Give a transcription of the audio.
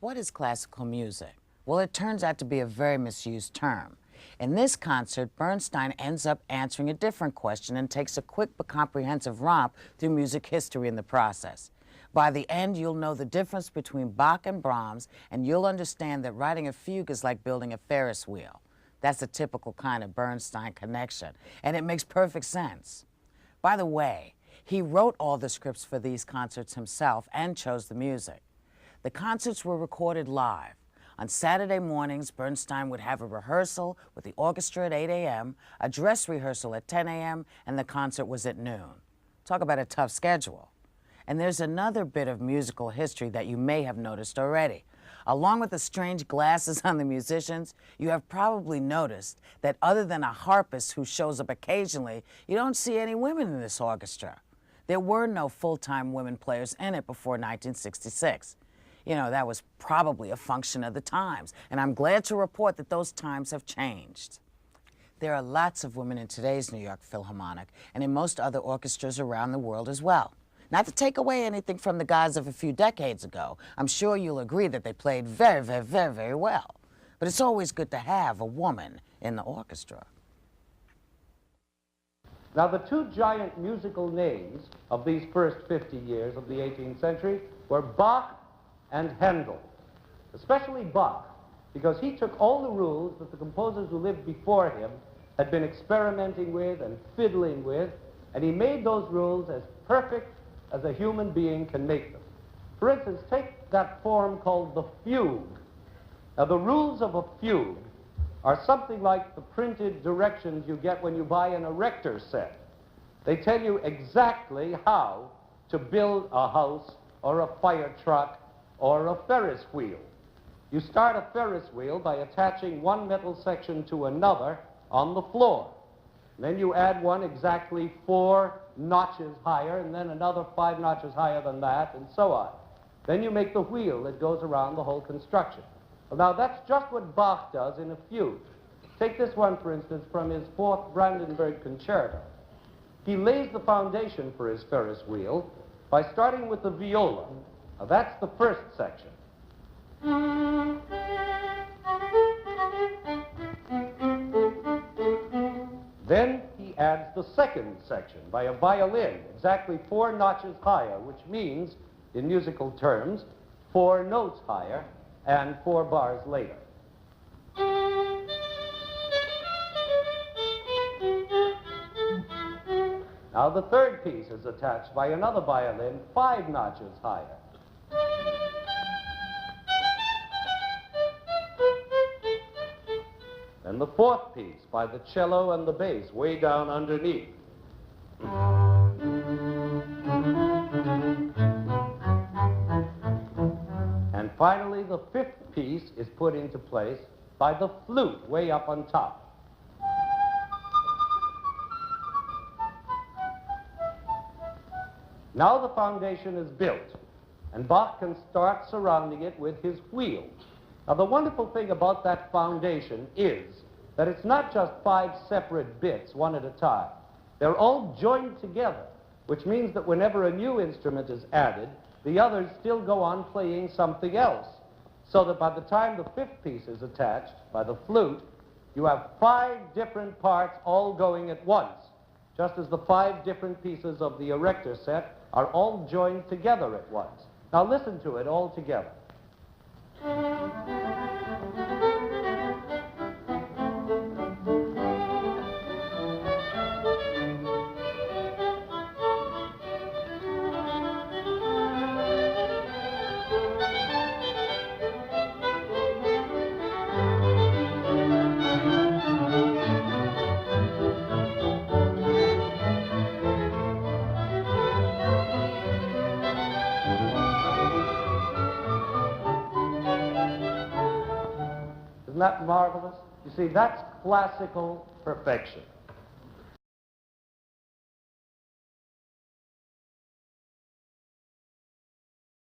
What is classical music? Well, it turns out to be a very misused term. In this concert, Bernstein ends up answering a different question and takes a quick but comprehensive romp through music history in the process. By the end, you'll know the difference between Bach and Brahms, and you'll understand that writing a fugue is like building a Ferris wheel. That's a typical kind of Bernstein connection, and it makes perfect sense. By the way, he wrote all the scripts for these concerts himself and chose the music. The concerts were recorded live. On Saturday mornings, Bernstein would have a rehearsal with the orchestra at 8 a.m., a dress rehearsal at 10 a.m., and the concert was at noon. Talk about a tough schedule. And there's another bit of musical history that you may have noticed already. Along with the strange glasses on the musicians, you have probably noticed that other than a harpist who shows up occasionally, you don't see any women in this orchestra. There were no full-time women players in it before 1966. You know, that was probably a function of the times, and I'm glad to report that those times have changed. There are lots of women in today's New York Philharmonic and in most other orchestras around the world as well. Not to take away anything from the guys of a few decades ago. I'm sure you'll agree that they played very, very, very, very well. But it's always good to have a woman in the orchestra. Now, the two giant musical names of these first 50 years of the 18th century were Bach and Handel, especially Bach, because he took all the rules that the composers who lived before him had been experimenting with and fiddling with, and he made those rules as perfect as a human being can make them. For instance, take that form called the fugue. Now, the rules of a fugue are something like the printed directions you get when you buy an erector set. They tell you exactly how to build a house or a fire truck or a Ferris wheel. You start a Ferris wheel by attaching one metal section to another on the floor. Then you add one exactly 4 notches higher, and then another 5 notches higher than that, and so on. Then you make the wheel that goes around the whole construction. Well, now, that's just what Bach does in a fugue. Take this one, for instance, from his 4th Brandenburg Concerto. He lays the foundation for his Ferris wheel by starting with the viola. Now, that's the first section. Then he adds the second section by a violin, exactly 4 notches higher, which means, in musical terms, 4 notes higher and 4 bars later. Now, the third piece is attached by another violin 5 notches higher. And the fourth piece by the cello and the bass way down underneath. And finally, the 5th piece is put into place by the flute way up on top. Now the foundation is built, and Bach can start surrounding it with his wheel. Now, the wonderful thing about that foundation is that it's not just 5 separate bits, one at a time. They're all joined together, which means that whenever a new instrument is added, the others still go on playing something else. So that by the time the 5th piece is attached, by the flute, you have 5 different parts all going at once, just as the 5 different pieces of the erector set are all joined together at once. Now listen to it all together. Isn't that marvelous? You see, that's classical perfection.